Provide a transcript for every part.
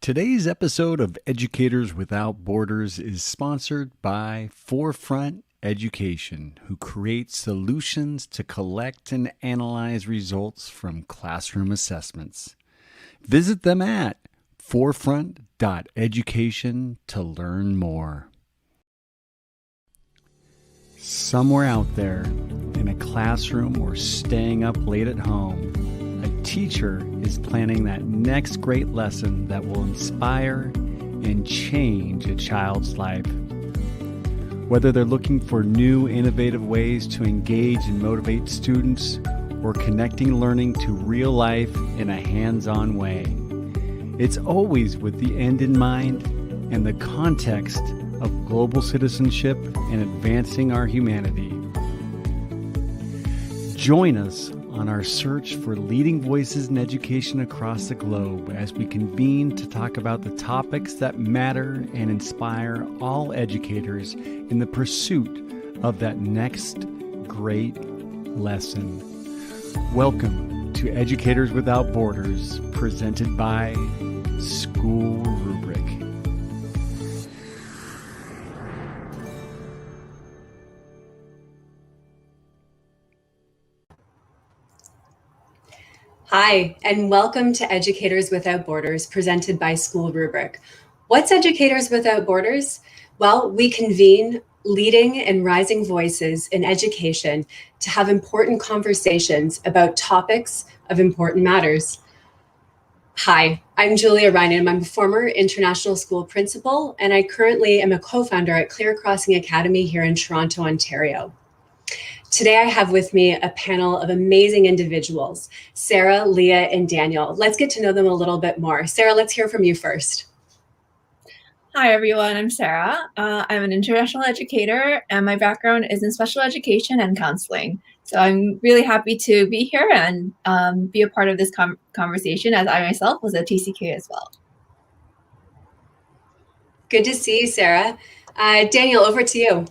Today's episode of Educators Without Borders is sponsored by Forefront Education, who creates solutions to collect and analyze results from classroom assessments. Visit them at forefront.education to learn more. Somewhere out there, in a classroom or staying up late at home, a teacher is planning that next great lesson that will inspire and change a child's life. Whether they're looking for new, innovative ways to engage and motivate students or connecting learning to real life in a hands-on way, it's always with the end in mind and the context of global citizenship and advancing our humanity. Join us on our search for leading voices in education across the globe as we convene to talk about the topics that matter and inspire all educators in the pursuit of that next great lesson. Welcome to Educators Without Borders, presented by SchoolRubric. Hi, and welcome to Educators Without Borders, presented by SchoolRubric. What's Educators Without Borders? Well, we convene leading and rising voices in education to have important conversations about topics of important matters. Hi, I'm Julia Reynen. I'm a former international school principal, and I currently am a co-founder at Clear Crossing Academy here in Toronto, Ontario. Today, I have with me a panel of amazing individuals, Sarah, Leah, and Daniel. Let's get to know them a little bit more. Sarah, let's hear from you first. Hi, everyone. I'm Sarah. I'm an international educator, and my background is in special education and counseling. So I'm really happy to be here and be a part of this conversation, as I myself was a TCK as well. Good to see you, Sarah. Daniel, over to you.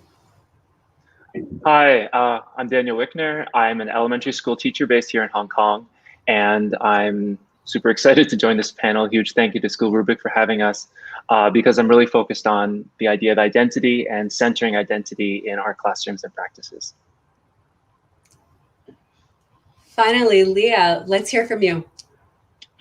Hi, I'm Daniel Wickner. I'm an elementary school teacher based here in Hong Kong, and I'm super excited to join this panel. Huge thank you to SchoolRubric for having us, because I'm really focused on the idea of identity and centering identity in our classrooms and practices. Finally, Leah, let's hear from you.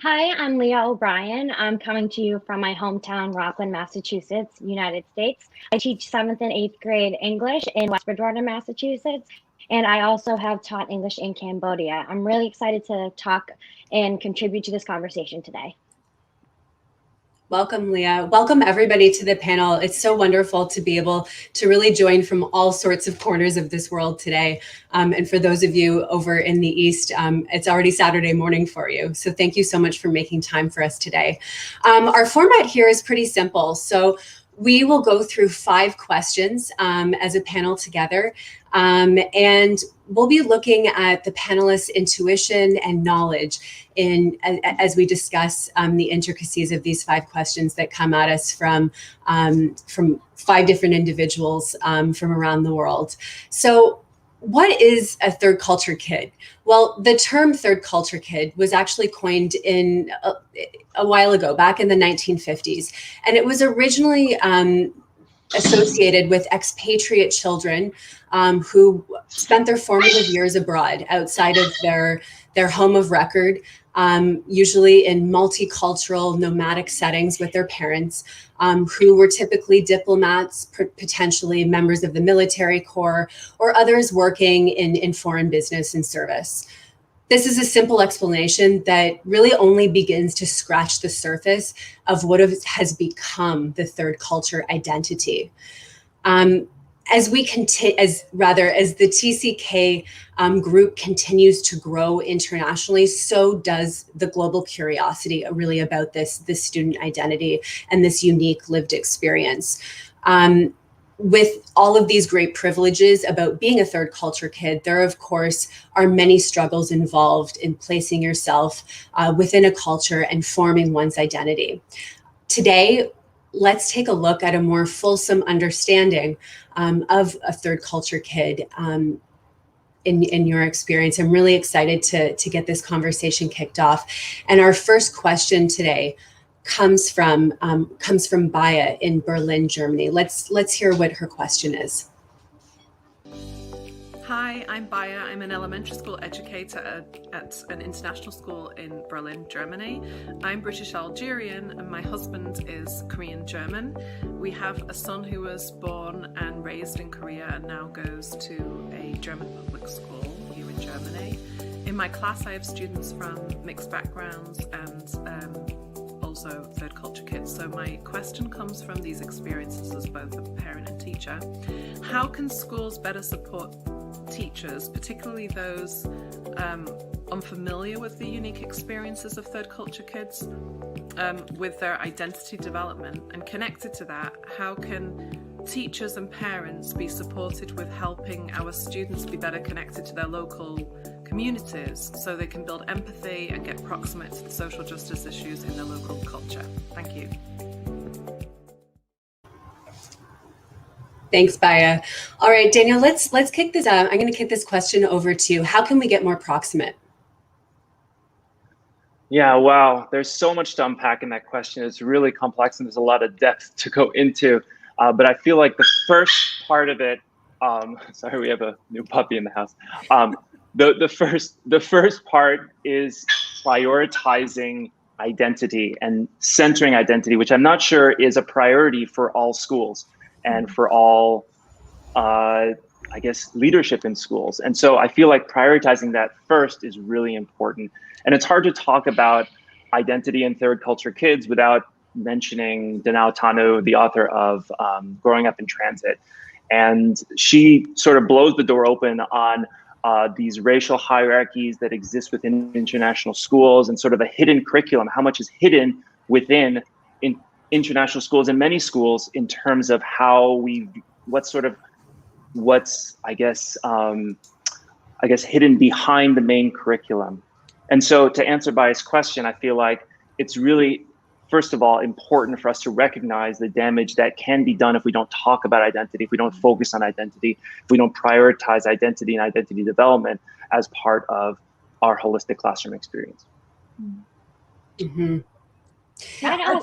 Hi, I'm Leah O'Bryan. I'm coming to you from my hometown, Rockland, Massachusetts, United States. I teach 7th and 8th grade English in West Bridgewater, Massachusetts, and I also have taught English in Cambodia. I'm really excited to talk and contribute to this conversation today. Welcome, Leah. Welcome, everybody, to the panel. It's so wonderful to be able to really join from all sorts of corners of this world today. And for those of you over in the East, it's already Saturday morning for you. So thank you so much for making time for us today. Our format here is pretty simple. So we will go through 5 questions as a panel together. And we'll be looking at the panelists' intuition and knowledge as we discuss the intricacies of these 5 questions that come at us from 5 different individuals from around the world. So what is a third culture kid? Well, the term third culture kid was actually coined in a while ago, back in the 1950s. And it was originally associated with expatriate children who spent their formative years abroad outside of their home of record, usually in multicultural nomadic settings with their parents, who were typically diplomats, potentially members of the military corps, or others working in foreign business and service. This is a simple explanation that really only begins to scratch the surface of what has become the third culture identity. As the TCK group continues to grow internationally, so does the global curiosity really about this student identity and this unique lived experience. With all of these great privileges about being a third culture kid, there, of course, are many struggles involved in placing yourself within a culture and forming one's identity. Today, let's take a look at a more fulsome understanding of a third culture kid in your experience. I'm really excited to get this conversation kicked off. And our first question today comes from Baya in Berlin, Germany. Let's hear what her question is. Hi, I'm Baya. I'm an elementary school educator at an international school in Berlin, Germany. I'm British Algerian and my husband is Korean German. We have a son who was born and raised in Korea and now goes to a German public school here in Germany. In my class, I have students from mixed backgrounds and also third culture kids. So my question comes from these experiences as both a parent and teacher. How can schools better support teachers, particularly those unfamiliar with the unique experiences of third culture kids, with their identity development? And connected to that, how can teachers and parents be supported with helping our students be better connected to their local communities so they can build empathy and get proximate to the social justice issues in their local culture? Thank you. Thanks, Baya. All right, Daniel, let's kick this out. I'm going to kick this question over to you. How can we get more proximate? Yeah, wow. There's so much to unpack in that question. It's really complex and there's a lot of depth to go into. But I feel like the first part of it, sorry, we have a new puppy in the house. The first part is prioritizing identity and centering identity, which I'm not sure is a priority for all schools and for all, I guess, leadership in schools. And so I feel like prioritizing that first is really important. And it's hard to talk about identity in third culture kids without mentioning Danao Tanu, the author of Growing Up in Transit. And she sort of blows the door open on these racial hierarchies that exist within international schools and sort of a hidden curriculum, how much is hidden within international schools and many schools in terms of how what's I guess hidden behind the main curriculum. And so to answer Baya's question, I feel like it's really, first of all, important for us to recognize the damage that can be done if we don't talk about identity, if we don't focus on identity, if we don't prioritize identity and identity development as part of our holistic classroom experience. Mm-hmm. I'll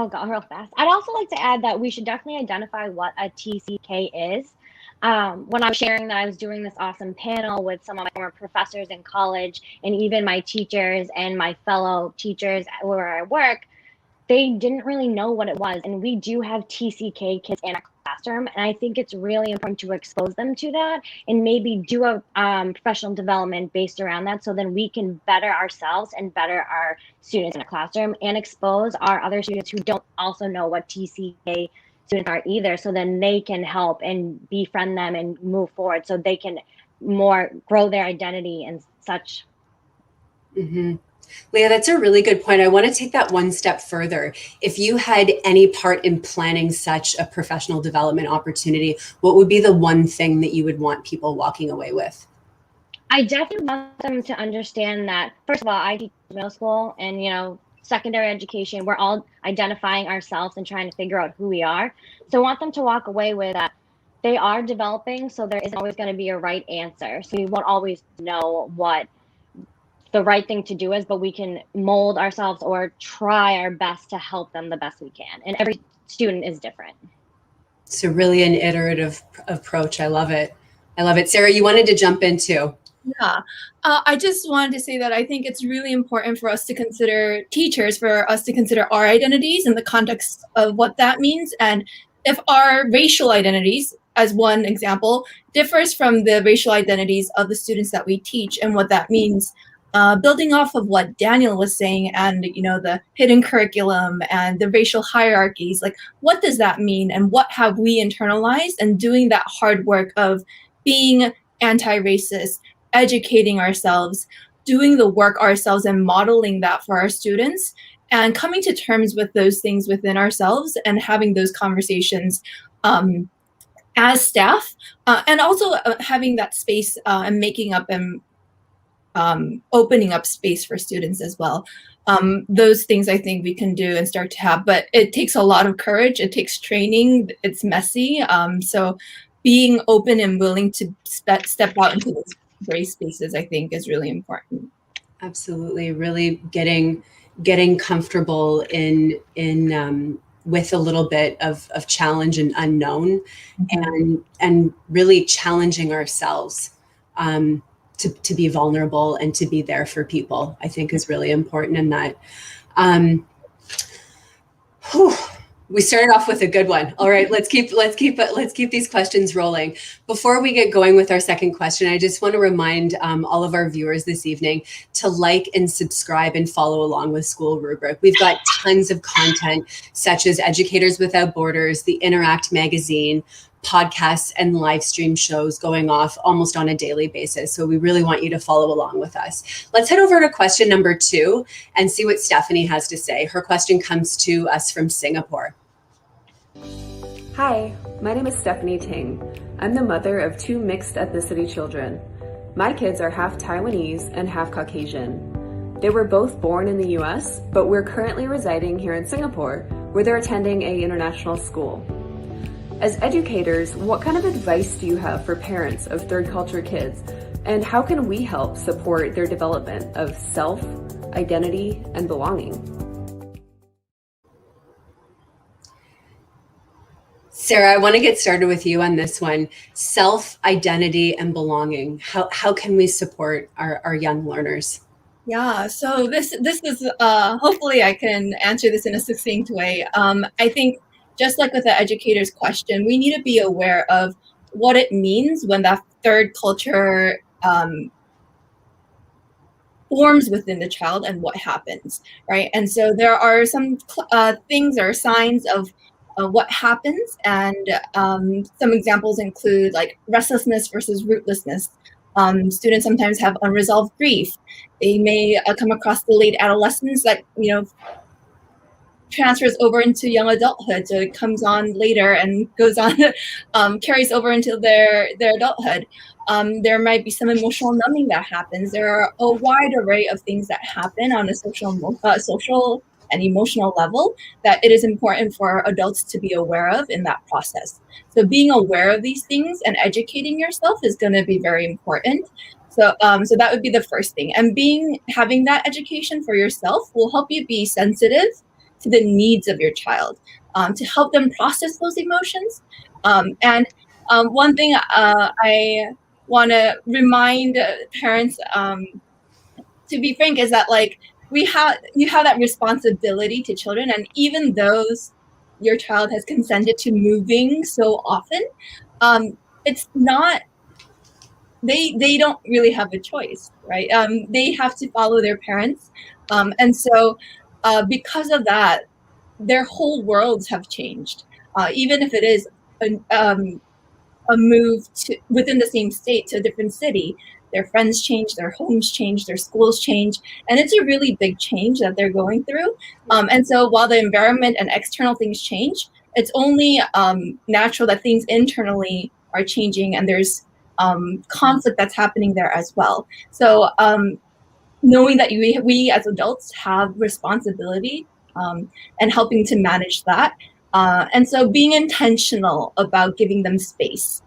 go real fast. I'd also like to add that we should definitely identify what a TCK is. When I was sharing that I was doing this awesome panel with some of my former professors in college and even my teachers and my fellow teachers where I work, they didn't really know what it was. And we do have TCK kids in our classroom. And I think it's really important to expose them to that and maybe do a professional development based around that so then we can better ourselves and better our students in the classroom and expose our other students who don't also know what TCK students are either, so then they can help and befriend them and move forward so they can more grow their identity and such. Mm-hmm. Leah, that's a really good point. I want to take that one step further. If you had any part in planning such a professional development opportunity, what would be the one thing that you would want people walking away with? I definitely want them to understand that, first of all, I teach middle school and, secondary education, we're all identifying ourselves and trying to figure out who we are. So I want them to walk away with that they are developing, so there isn't always going to be a right answer. So we won't always know what the right thing to do is, but we can mold ourselves or try our best to help them the best we can. And every student is different. So really an iterative approach. I love it. I love it. Sarah, you wanted to jump in too. Yeah, I just wanted to say that I think it's really important for us to consider teachers, for us to consider our identities in the context of what that means. And if our racial identities, as one example, differs from the racial identities of the students that we teach and what that means, building off of what Daniel was saying and, the hidden curriculum and the racial hierarchies, like what does that mean and what have we internalized, and doing that hard work of being anti-racist, educating ourselves, doing the work ourselves and modeling that for our students and coming to terms with those things within ourselves and having those conversations as staff and also having that space and making up and opening up space for students as well. Those things I think we can do and start to have, but it takes a lot of courage. It takes training. It's messy. So being open and willing to step out into those gray spaces, I think, is really important. Absolutely. Really getting comfortable in with a little bit of challenge and unknown, and really challenging ourselves to be vulnerable and to be there for people, I think is really important in that. We started off with a good one. All right, let's keep these questions rolling. Before we get going with our second question, I just want to remind all of our viewers this evening to like and subscribe and follow along with SchoolRubric. We've got tons of content such as Educators Without Borders, the Interact magazine, podcasts and live stream shows going off almost on a daily basis. So we really want you to follow along with us. Let's head over to question number 2 and see what Stephanie has to say. Her question comes to us from Singapore. Hi, my name is Stephanie Ting. I'm the mother of 2 mixed ethnicity children. My kids are half Taiwanese and half Caucasian. They were both born in the US, but we're currently residing here in Singapore, where they're attending an international school. As educators, what kind of advice do you have for parents of third culture kids, and how can we help support their development of self, identity, and belonging? Sarah, I want to get started with you on this one. Self, identity, and belonging. How can we support our young learners? Yeah, so this is hopefully I can answer this in a succinct way. I think just like with the educator's question, we need to be aware of what it means when that third culture forms within the child and what happens, right? And so there are some things or signs of what happens, and some examples include like restlessness versus rootlessness. Students sometimes have unresolved grief. They may come across the late adolescence that, transfers over into young adulthood. So it comes on later and goes on, carries over into their adulthood. There might be some emotional numbing that happens. There are a wide array of things that happen on a social and emotional level that it is important for adults to be aware of in that process. So being aware of these things and educating yourself is going to be very important. So that would be the first thing. And having that education for yourself will help you be sensitive to the needs of your child, to help them process those emotions. And one thing I want to remind parents, to be frank, is that you have that responsibility to children, and even those your child has consented to moving so often, it's not. They don't really have a choice, right? They have to follow their parents, and so because of that, their whole worlds have changed. Even if it is a move within the same state to a different city, their friends change, their homes change, their schools change, and it's a really big change that they're going through. And so while the environment and external things change, it's only natural that things internally are changing, and there's conflict that's happening there as well. So knowing that we as adults have responsibility and helping to manage that. And so being intentional about giving them space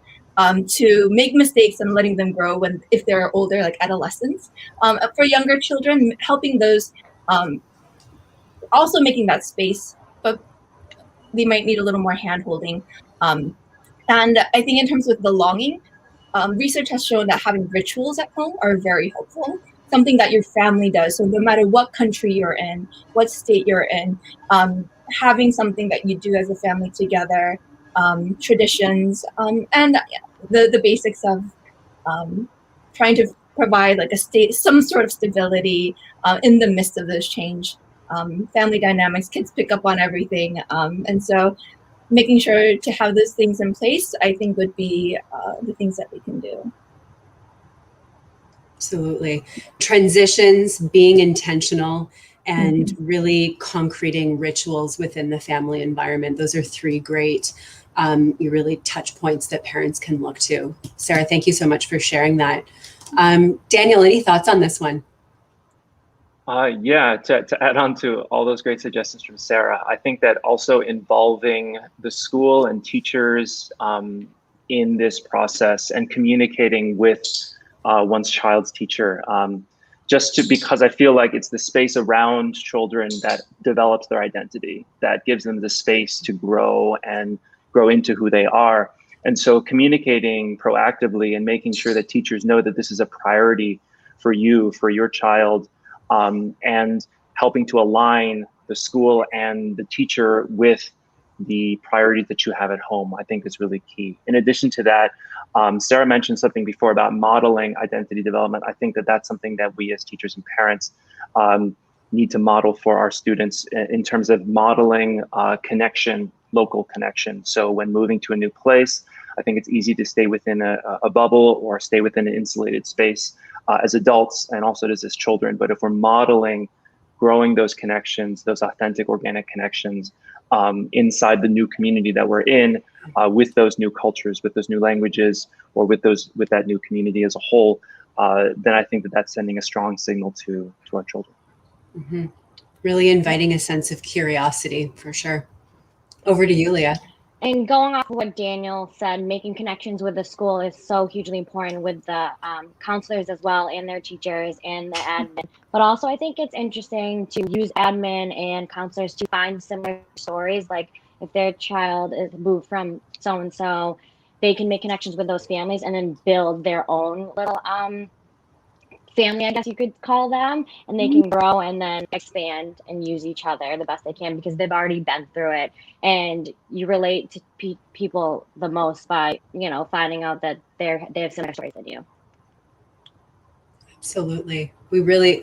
to make mistakes and letting them grow if they're older, like adolescents. For younger children, helping those, also making that space, but they might need a little more hand-holding. And I think in terms of belonging, research has shown that having rituals at home are very helpful. Something that your family does. So no matter what country you're in, what state you're in, having something that you do as a family together, traditions, and the basics of trying to provide some sort of stability in the midst of this change. Family dynamics, kids pick up on everything. And so making sure to have those things in place, I think would be the things that we can do. Absolutely. Transitions, being intentional, and really concreting rituals within the family environment. Those are 3 great, you really touch points that parents can look to. Sarah, thank you so much for sharing that. Daniel, any thoughts on this one? Yeah, to add on to all those great suggestions from Sarah, I think that also involving the school and teachers in this process and communicating with one's child's teacher. because I feel like it's the space around children that develops their identity, that gives them the space to grow and grow into who they are. And so communicating proactively and making sure that teachers know that this is a priority for you, for your child, and helping to align the school and the teacher with the priorities that you have at home, I think is really key. In addition to that, Sarah mentioned something before about modeling identity development. I think that that's something that we as teachers and parents need to model for our students in terms of modeling connection, local connection. So when moving to a new place, I think it's easy to stay within a bubble or stay within an insulated space as adults and also as children. But if we're modeling growing those connections, those authentic organic connections inside the new community that we're in, with those new cultures, with those new languages, or with that new community as a whole, then I think that that's sending a strong signal to our children. Mm-hmm. Really inviting a sense of curiosity, for sure. Over to you, Leah. And going off of what Daniel said, making connections with the school is so hugely important with the counselors as well, and their teachers and the admin. But also I think it's interesting to use admin and counselors to find similar stories. Like if their child is moved from so-and-so, they can make connections with those families and then build their own little family, I guess you could call them, and they can grow and then expand and use each other the best they can because they've already been through it. And you relate to people the most by, finding out that they have similar stories than you. Absolutely. We really,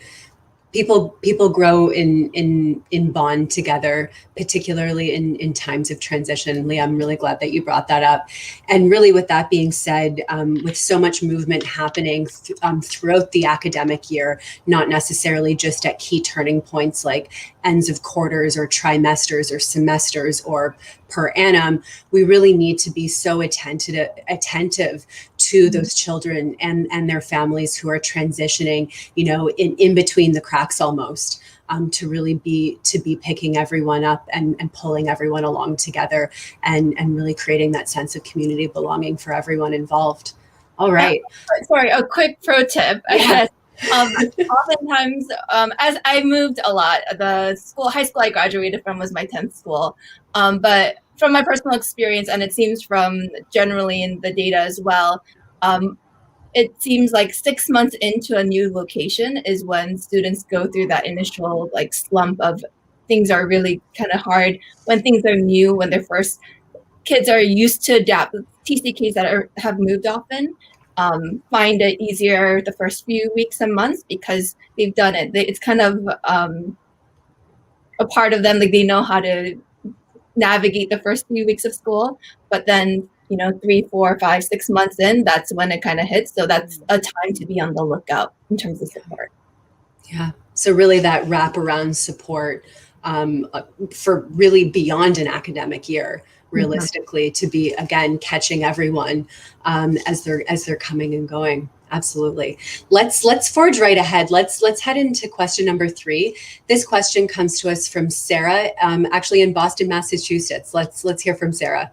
people grow in bond together, particularly in times of transition. Leah, I'm really glad that you brought that up. And really, with that being said, with so much movement happening throughout the academic year, not necessarily just at key turning points like ends of quarters or trimesters or semesters or per annum, we really need to be so attentive to those children and their families who are transitioning, in between the cracks almost, to really be picking everyone up and pulling everyone along together and really creating that sense of community belonging for everyone involved. All right. Sorry, a quick pro tip, I guess. Oftentimes, as I moved a lot, the high school I graduated from was my 10th school. But from my personal experience, and it seems from generally in the data as well, it seems like 6 months into a new location is when students go through that initial slump of things are really kind of hard when things are new, when they're first, kids are used to adapt. TCKs that have moved often find it easier the first few weeks and months because they've done it. It's kind of a part of them, they know how to navigate the first few weeks of school, but then 3, 4, 5, 6 months in, that's when it kind of hits. So that's a time to be on the lookout in terms of support. Yeah. So really that wraparound support for really beyond an academic year, realistically, to be again catching everyone as they're coming and going. Absolutely. Let's forge right ahead. Let's head into question number 3. This question comes to us from Sarah, actually in Boston, Massachusetts. Let's hear from Sarah.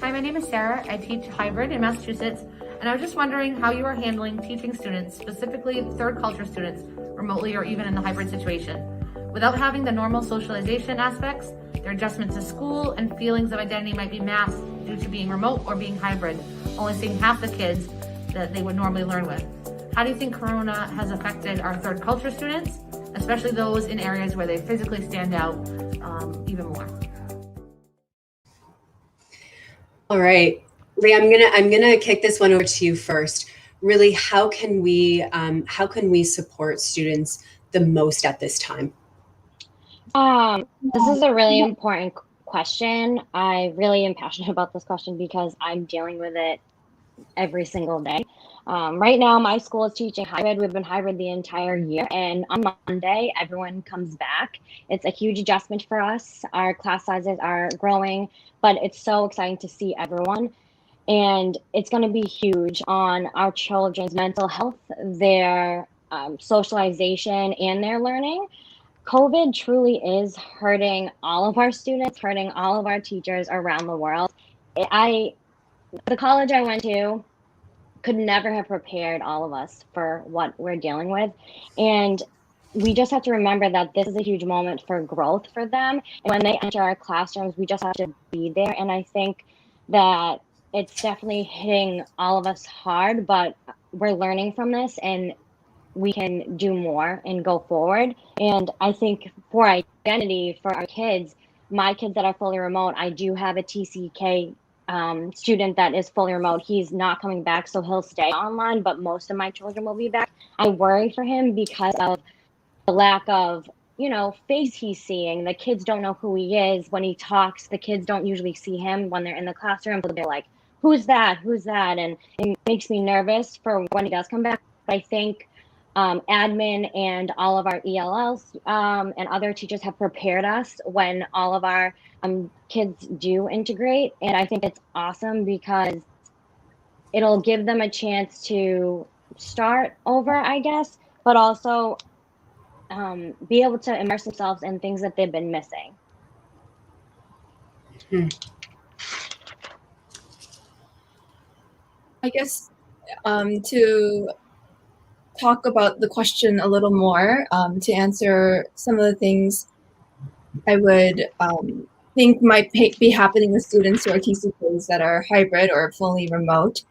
Hi, my name is Sarah. I teach hybrid in Massachusetts, and I was just wondering how you are handling teaching students, specifically third culture students, remotely or even in the hybrid situation, without having the normal socialization aspects. Their adjustment to school and feelings of identity might be masked due to being remote or being hybrid, only seeing half the kids that they would normally learn with. How do you think Corona has affected our third culture students, especially those in areas where they physically stand out even more? All right, Leah, I'm gonna kick this one over to you first. Really, how can we support students the most at this time? This is a really important question. I really am passionate about this question because I'm dealing with it every single day. Right now, my school is teaching hybrid. We've been hybrid the entire year, and on Monday, everyone comes back. It's a huge adjustment for us. Our class sizes are growing, but it's so exciting to see everyone. And it's going to be huge on our children's mental health, their socialization, and their learning. COVID truly is hurting all of our students, hurting all of our teachers around the world. The college I went to, could never have prepared all of us for what we're dealing with. And we just have to remember that this is a huge moment for growth for them. And when they enter our classrooms, we just have to be there. And I think that it's definitely hitting all of us hard, but we're learning from this and we can do more and go forward. And I think for identity for our kids, my kids that are fully remote, I do have a TCK student that is fully remote. He's not coming back, so he'll stay online, but most of my children will be back. I worry for him because of the lack of, face he's seeing. The kids don't know who he is. When he talks, the kids don't usually see him when they're in the classroom. So they're like, who's that? Who's that? And it makes me nervous for when he does come back. I think admin and all of our ELLs and other teachers have prepared us when all of our kids do integrate. And I think it's awesome because it'll give them a chance to start over, I guess, but also be able to immerse themselves in things that they've been missing. I guess to talk about the question a little more, to answer some of the things I would think might be happening with students who are TCKs that are hybrid or fully remote.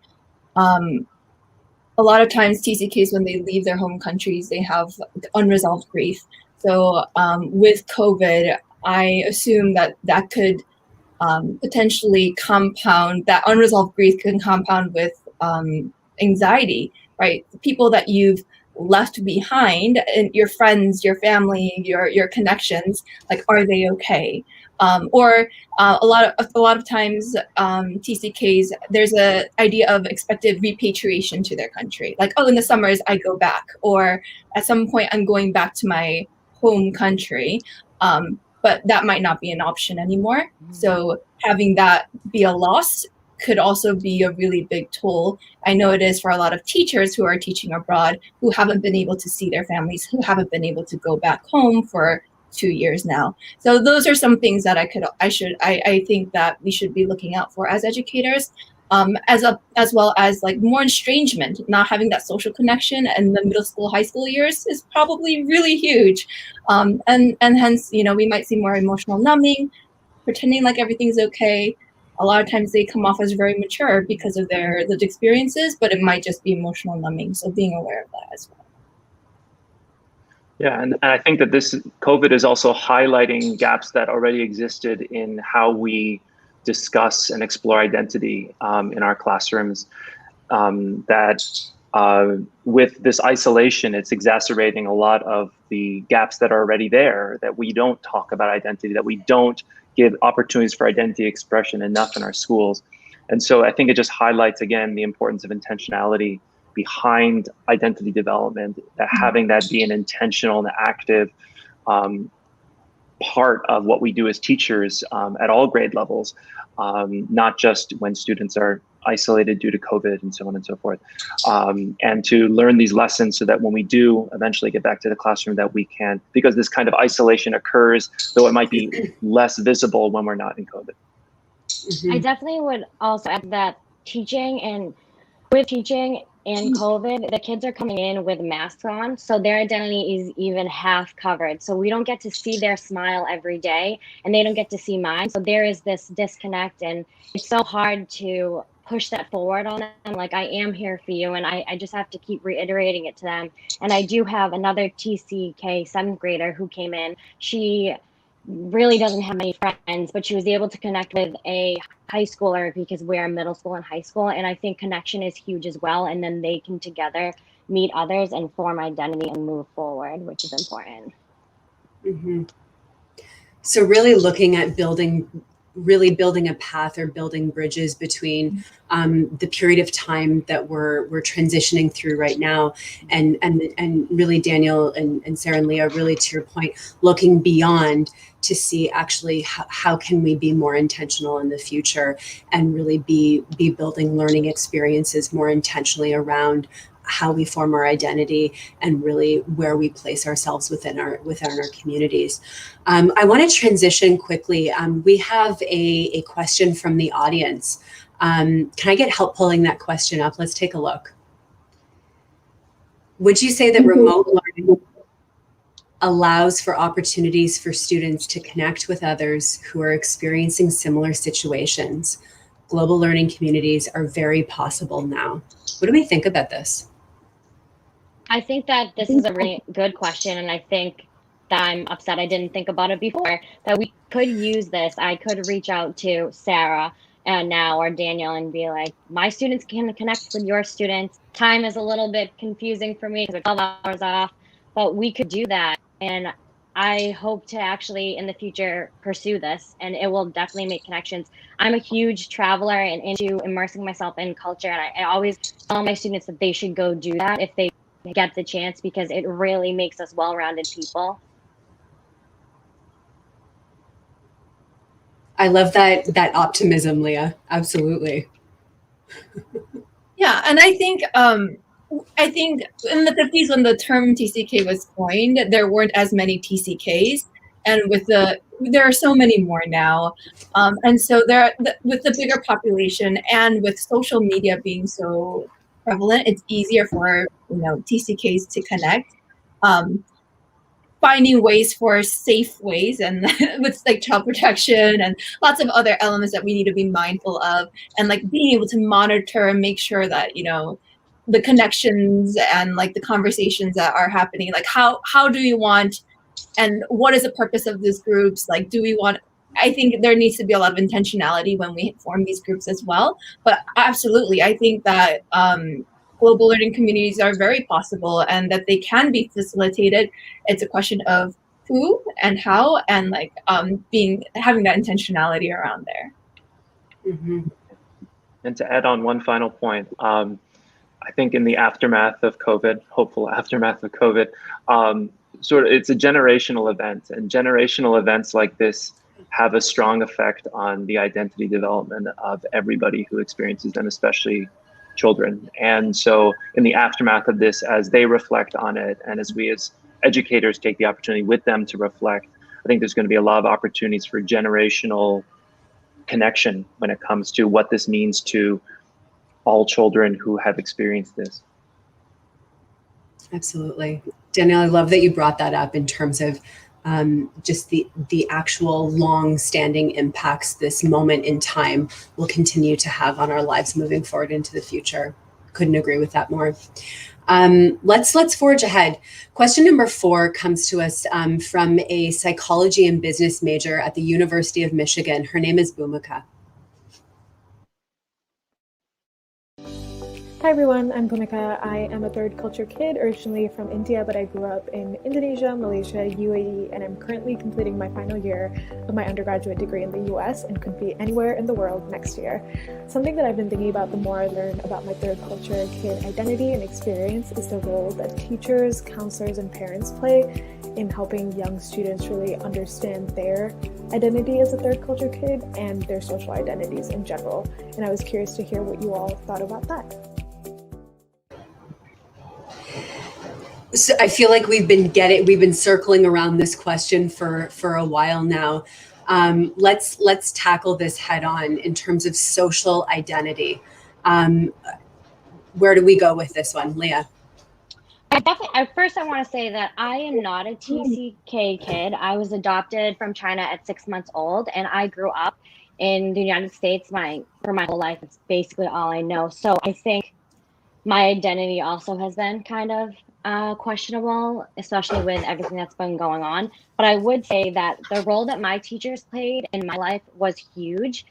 A lot of times TCKs, when they leave their home countries, they have unresolved grief. So with COVID, I assume that could potentially compound, that unresolved grief can compound with anxiety, right? The people that you've left behind, and your friends, your family, your connections, like, are they okay? Or a lot of times TCKs, there's a idea of expected repatriation to their country. Like, oh, in the summers I go back, or at some point I'm going back to my home country. But that might not be an option anymore. So having that be a loss could also be a really big toll. I know it is for a lot of teachers who are teaching abroad, who haven't been able to see their families, who haven't been able to go back home for 2 years now. So those are some things that I think that we should be looking out for as educators, as well as like more estrangement. Not having that social connection in the middle school, high school years is probably really huge, and hence, we might see more emotional numbing, pretending like everything's okay. A lot of times they come off as very mature because of their lived experiences, but it might just be emotional numbing. So being aware of that as well. Yeah, and I think that this COVID is also highlighting gaps that already existed in how we discuss and explore identity in our classrooms. With this isolation, it's exacerbating a lot of the gaps that are already there, that we don't talk about identity, that we don't give opportunities for identity expression enough in our schools. And so I think it just highlights, again, the importance of intentionality behind identity development, that having that be an intentional and active part of what we do as teachers at all grade levels, not just when students are isolated due to COVID and so on and so forth, and to learn these lessons so that when we do eventually get back to the classroom, that we can, because this kind of isolation occurs, though it might be less visible when we're not in COVID. I definitely would also add that teaching and COVID, the kids are coming in with masks on, so their identity is even half covered. So we don't get to see their smile every day, and they don't get to see mine. So there is this disconnect, and it's so hard to push that forward on them. Like, I am here for you, and I just have to keep reiterating it to them. And I do have another TCK 7th grader who came in. She really doesn't have many friends, but she was able to connect with a high schooler because we're middle school and high school. And I think connection is huge as well. And then they can together meet others and form identity and move forward, which is important. So really looking at building a path or building bridges between the period of time that we're transitioning through right now, and really Daniel and Sarah and Leah, really to your point, looking beyond to see actually how can we be more intentional in the future and really be building learning experiences more intentionally around how we form our identity and really where we place ourselves within our communities. I want to transition quickly. We have a question from the audience. Can I get help pulling that question up? Let's take a look. Would you say that remote learning allows for opportunities for students to connect with others who are experiencing similar situations? Global learning communities are very possible now. What do we think about this? I think that this is a really good question, and I think that I'm upset I didn't think about it before, that we could use this. I could reach out to Sarah and now or Daniel and be like, my students can connect with your students. Time is a little bit confusing for me because we're 12 hours off, but we could do that. And I hope to actually in the future pursue this, and it will definitely make connections. I'm a huge traveler and into immersing myself in culture, and I always tell my students that they should go do that if they get the chance, because it really makes us well-rounded people. I love that optimism, Leah. Absolutely. Yeah, and I think in the 50s when the term TCK was coined, there weren't as many TCKs, and there are so many more now, and so with the bigger population and with social media being so prevalent, it's easier for TCKs to connect. Finding ways for safe ways and with like child protection and lots of other elements that we need to be mindful of, and like being able to monitor and make sure that the connections and like the conversations that are happening, like how do you want, and what is the purpose of these groups, like do we want, I think there needs to be a lot of intentionality when we form these groups as well. But absolutely, I think that global learning communities are very possible and that they can be facilitated. It's a question of who and how, and like having that intentionality around there. Mm-hmm. And to add on one final point, I think in the aftermath of COVID, hopeful aftermath of COVID, it's a generational event, and generational events like this have a strong effect on the identity development of everybody who experiences them, especially children. And so in the aftermath of this, as they reflect on it, and as we as educators take the opportunity with them to reflect, I think there's going to be a lot of opportunities for generational connection when it comes to what this means to all children who have experienced this. Absolutely. Danielle, I love that you brought that up in terms of just the actual long-standing impacts this moment in time will continue to have on our lives moving forward into the future. Couldn't agree with that more. Let's forge ahead. Question number 4 comes to us from a psychology and business major at the University of Michigan. Her name is Bhumika. Hi everyone, I'm Bhumika. I am a third culture kid, originally from India, but I grew up in Indonesia, Malaysia, UAE, and I'm currently completing my final year of my undergraduate degree in the US and could be anywhere in the world next year. Something that I've been thinking about the more I learn about my third culture kid identity and experience is the role that teachers, counselors, and parents play in helping young students really understand their identity as a third culture kid and their social identities in general. And I was curious to hear what you all thought about that. So I feel like we've been circling around this question for a while now. Let's tackle this head on in terms of social identity. Where do we go with this one, Leah? First, I want to say that I am not a TCK kid. I was adopted from China at 6 months old, and I grew up in the United States for my whole life. It's basically all I know. So I think my identity also has been kind of questionable, especially with everything that's been going on. But I would say that the role that my teachers played in my life was huge.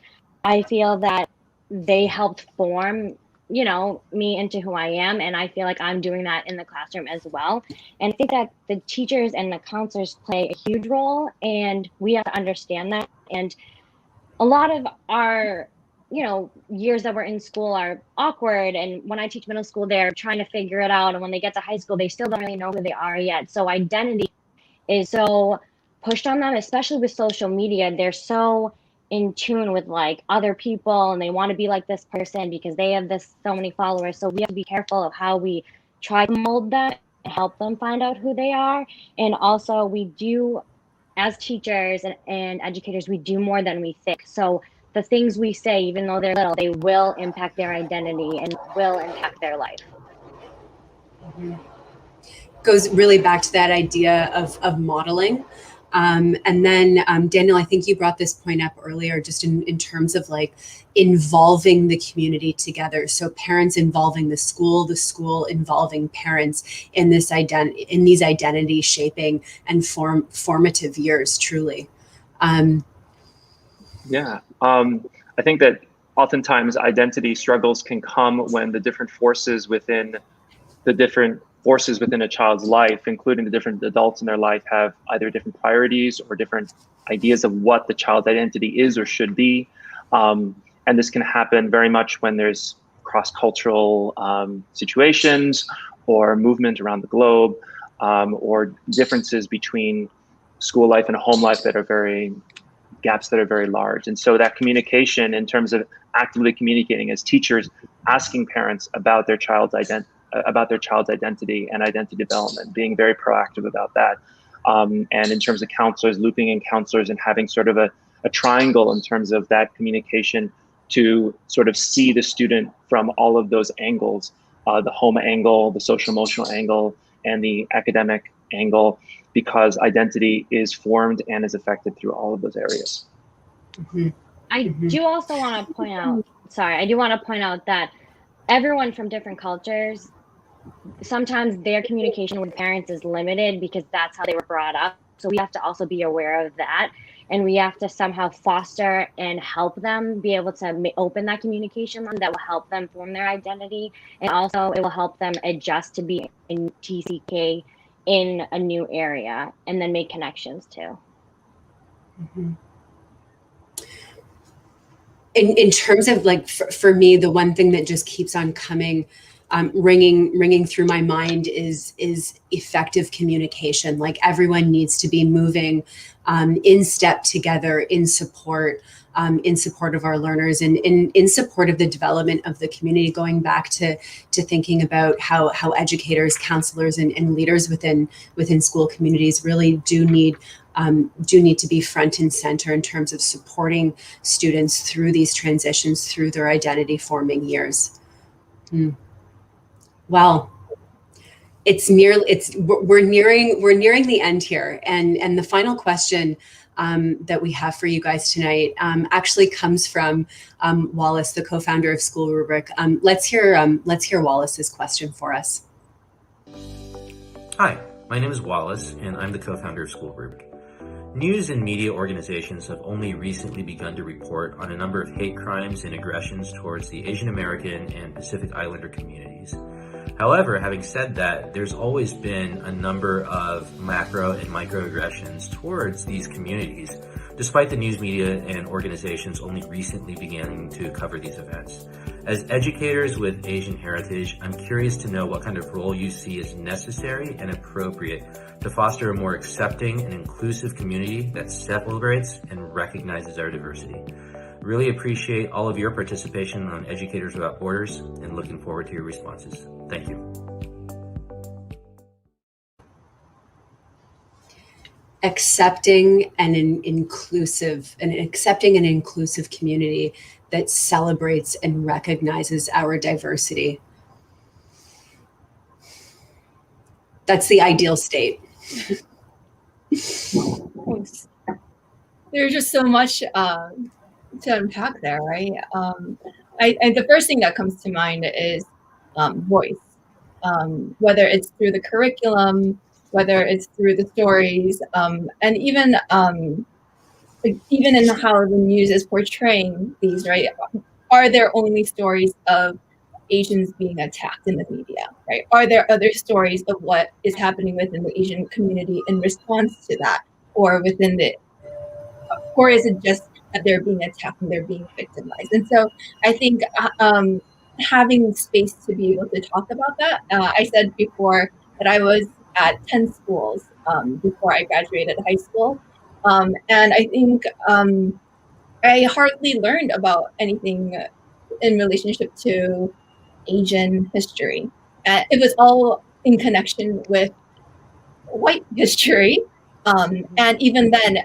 I feel that they helped form, me into who I am. And I feel like I'm doing that in the classroom as well. And I think that the teachers and the counselors play a huge role, and we have to understand that. And a lot of our years that we're in school are awkward. And when I teach middle school, they're trying to figure it out. And when they get to high school, they still don't really know who they are yet. So identity is so pushed on them, especially with social media. They're so in tune with like other people, and they want to be like this person because they have so many followers. So we have to be careful of how we try to mold that and help them find out who they are. And also we do, as teachers and educators, we do more than we think. So the things we say, even though they're little, they will impact their identity and will impact their life. Goes really back to that idea of modeling. And then Daniel, I think you brought this point up earlier, just in terms of like involving the community together. So parents involving the school involving parents in this in these identity shaping and formative years, truly. I think that oftentimes identity struggles can come when the different forces within a child's life, including the different adults in their life, have either different priorities or different ideas of what the child's identity is or should be. And this can happen very much when there's cross-cultural situations or movement around the globe, or differences between school life and home life gaps that are very large. And so that communication, in terms of actively communicating as teachers, asking parents about their child's identity and identity development, being very proactive about that. And in terms of counselors, looping in counselors and having sort of a triangle in terms of that communication to sort of see the student from all of those angles, the home angle, the social emotional angle, and the academic angle, because identity is formed and is affected through all of those areas. I do also want to point out, that everyone from different cultures, sometimes their communication with parents is limited because that's how they were brought up. So we have to also be aware of that. And we have to somehow foster and help them be able to open that communication line that will help them form their identity. And also it will help them adjust to be in TCK in a new area and then make connections too. In terms of like, for me, the one thing that just keeps on coming, ringing through my mind is effective communication. Like everyone needs to be moving in step together, in support of our learners, and in support of the development of the community, going back to thinking about how educators, counselors, and leaders within school communities really do need to be front and center in terms of supporting students through these transitions, through their identity forming years. Well, we're nearing the end here, and the final question that we have for you guys tonight actually comes from Wallace, the co-founder of SchoolRubric. Let's hear Wallace's question for us. Hi, my name is Wallace, and I'm the co-founder of SchoolRubric. News and media organizations have only recently begun to report on a number of hate crimes and aggressions towards the Asian American and Pacific Islander communities. However, having said that, there's always been a number of macro and microaggressions towards these communities, despite the news media and organizations only recently beginning to cover these events. As educators with Asian heritage, I'm curious to know what kind of role you see as necessary and appropriate to foster a more accepting and inclusive community that celebrates and recognizes our diversity. Really appreciate all of your participation on Educators Without Borders and looking forward to your responses. Thank you. Accepting an inclusive community that celebrates and recognizes our diversity. That's the ideal state. There's just so much to unpack there, right? The first thing that comes to mind is voice, whether it's through the curriculum, whether it's through the stories, and even in how the news is portraying these, right? Are there only stories of Asians being attacked in the media, right? Are there other stories of what is happening within the Asian community in response to that, or is it just that they're being attacked and they're being victimized? And so I think having space to be able to talk about that. I said before that I was at 10 schools before I graduated high school. And I think I hardly learned about anything in relationship to Asian history. It was all in connection with white history. And even then,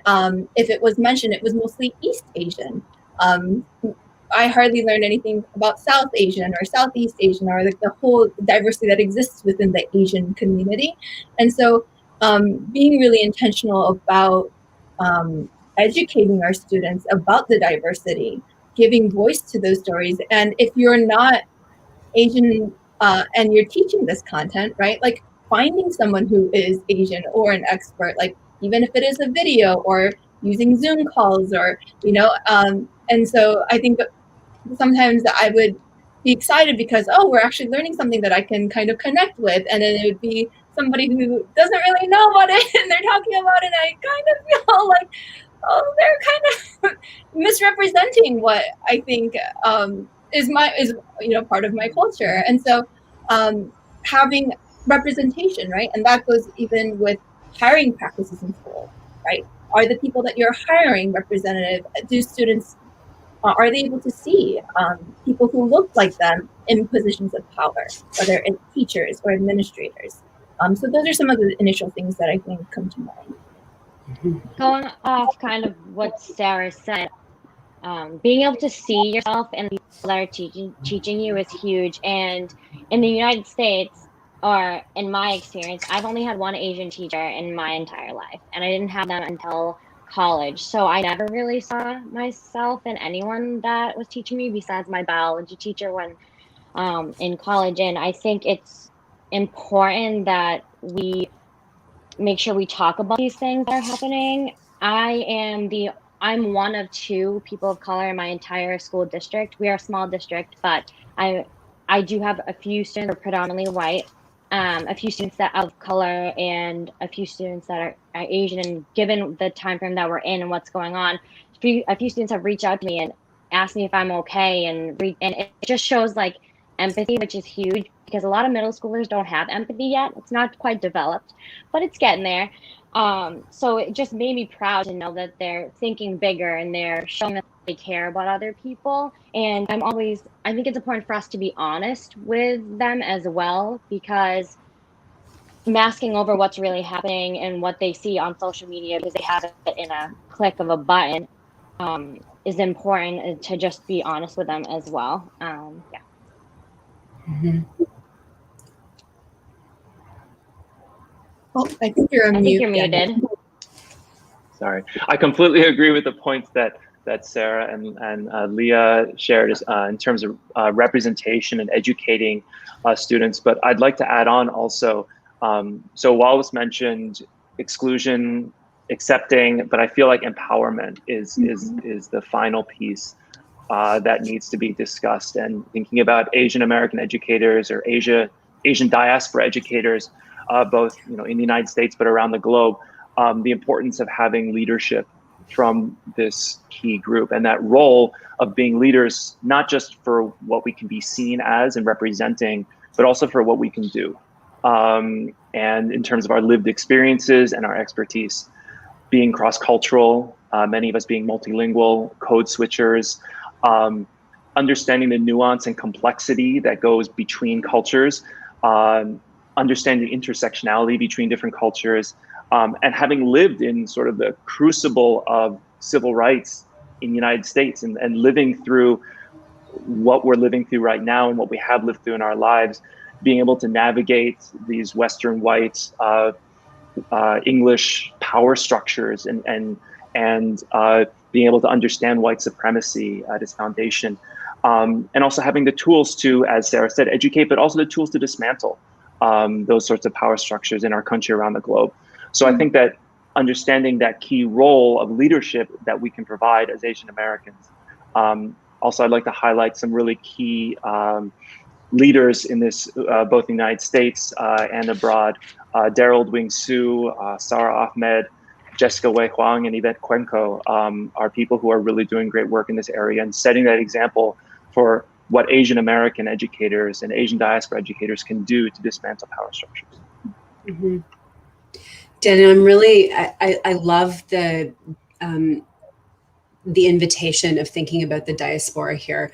if it was mentioned, it was mostly East Asian. I hardly learned anything about South Asian or Southeast Asian or like the whole diversity that exists within the Asian community. And so being really intentional about educating our students about the diversity, giving voice to those stories. And if you're not Asian and you're teaching this content, right? Like finding someone who is Asian or an expert, like even if it is a video or using Zoom calls or, and so I think sometimes I would be excited because, oh, we're actually learning something that I can kind of connect with. And then it would be somebody who doesn't really know about it and they're talking about it. And I kind of feel like, oh, they're kind of misrepresenting what I think is part of my culture. And so having representation, right? And that goes even with hiring practices in school, right? Are the people that you're hiring representative? Do students are they able to see people who look like them in positions of power, whether it's teachers or administrators? So those are some of the initial things that I think come to mind. Going off kind of what Sarah said, being able to see yourself and the people that are teaching you is huge. And in the United States, or in my experience, I've only had one Asian teacher in my entire life, and I didn't have them until college. So I never really saw myself in anyone that was teaching me besides my biology teacher when in college. And I think it's important that we make sure we talk about these things that are happening. I'm one of two people of color in my entire school district. We are a small district, but I do have a few students that are predominantly white, a few students that are of color, and a few students that are Asian. And given the time frame that we're in and what's going on, a few students have reached out to me and asked me if I'm okay, and it just shows like empathy, which is huge because a lot of middle schoolers don't have empathy yet. It's not quite developed, but it's getting there. So it just made me proud to know that they're thinking bigger and they're showing that they care about other people. And I think it's important for us to be honest with them as well, because masking over what's really happening and what they see on social media because they have it in a click of a button is important to just be honest with them as well. Yeah. Mm-hmm. Oh, I think you're muted. Sorry, I completely agree with the points that Sarah and Leah shared in terms of representation and educating students. But I'd like to add on also. So Wallace mentioned exclusion, accepting, but I feel like empowerment is the final piece that needs to be discussed. And thinking about Asian American educators or Asian diaspora educators, both in the United States but around the globe, the importance of having leadership from this key group, and that role of being leaders, not just for what we can be seen as and representing, but also for what we can do. And in terms of our lived experiences and our expertise, being cross-cultural, many of us being multilingual, code switchers, understanding the nuance and complexity that goes between cultures, understanding intersectionality between different cultures, and having lived in sort of the crucible of civil rights in the United States and living through what we're living through right now and what we have lived through in our lives, being able to navigate these Western white English power structures and being able to understand white supremacy at its foundation, and also having the tools to, as Sarah said, educate, but also the tools to dismantle those sorts of power structures in our country around the globe. So I think that understanding that key role of leadership that we can provide as Asian Americans. Also, I'd like to highlight some really key leaders in this, both in the United States and abroad. Daryl Wing Su, Sarah Ahmed, Jessica Wei Huang, and Yvette Cuenco are people who are really doing great work in this area and setting that example for what Asian American educators and Asian diaspora educators can do to dismantle power structures. Mm-hmm. Daniel, I'm really, I love the invitation of thinking about the diaspora here,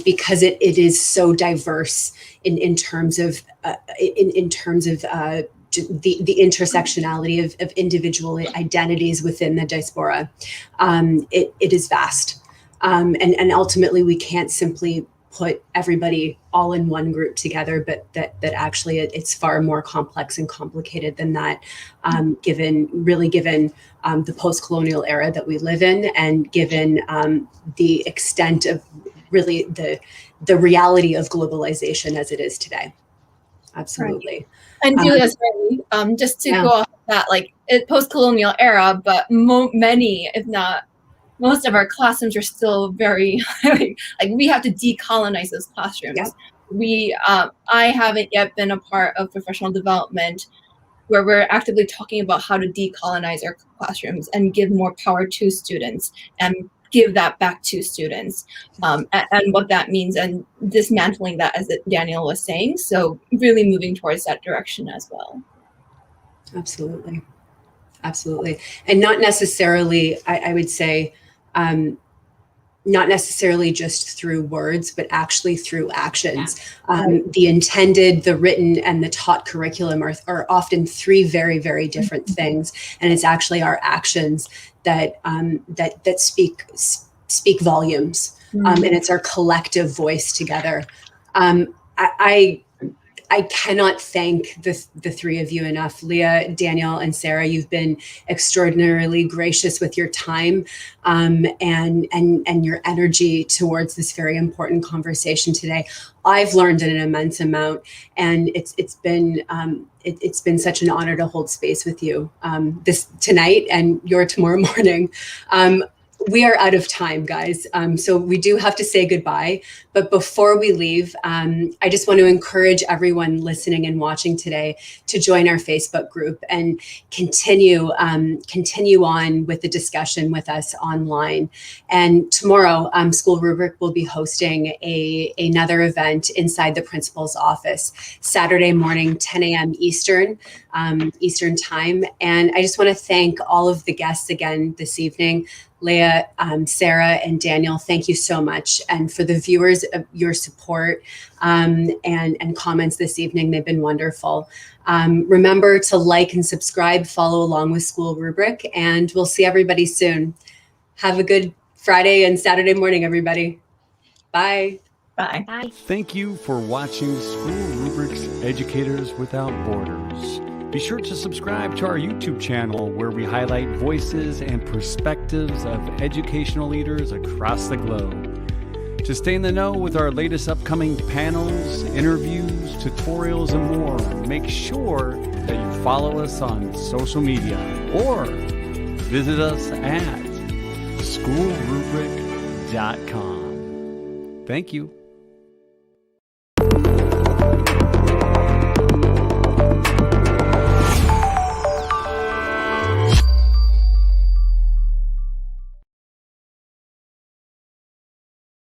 because it is so diverse in terms of the intersectionality of individual identities within the diaspora. It is vast. And ultimately, we can't simply put everybody all in one group together, but that actually it's far more complex and complicated than that, given the post-colonial era that we live in, and given the extent of really the reality of globalization as it is today. Absolutely. Right. And Julia's right. Just to go off that, like post-colonial era, but many, if not most of our classrooms are still very like we have to decolonize those classrooms. Yeah. I haven't yet been a part of professional development where we're actively talking about how to decolonize our classrooms and give more power to students and give that back to students, and what that means, and dismantling that, as Daniel was saying. So really moving towards that direction as well. Absolutely. And not necessarily, I would say, not necessarily just through words, but actually through actions. The intended, the written, and the taught curriculum are often three very, very different things. And it's actually our actions that speak volumes. And it's our collective voice together. I cannot thank the three of you enough. Leah, Daniel, and Sarah, you've been extraordinarily gracious with your time and your energy towards this very important conversation today. I've learned an immense amount, and it's been such an honor to hold space with you this tonight and your tomorrow morning. We are out of time, guys. So we do have to say goodbye. But before we leave, I just want to encourage everyone listening and watching today to join our Facebook group and continue on with the discussion with us online. And tomorrow, SchoolRubric will be hosting another event inside the principal's office, Saturday morning, 10 a.m. Eastern time. And I just want to thank all of the guests again this evening. Leah, Sarah, and Daniel, thank you so much. And for the viewers, your support and comments this evening, they've been wonderful. Remember to like and subscribe, follow along with SchoolRubric, and we'll see everybody soon. Have a good Friday and Saturday morning, everybody. Bye. Bye. Bye. Thank you for watching SchoolRubric's Educators Without Borders. Be sure to subscribe to our YouTube channel, where we highlight voices and perspectives of educational leaders across the globe. To stay in the know with our latest upcoming panels, interviews, tutorials, and more, make sure that you follow us on social media or visit us at SchoolRubric.com. Thank you.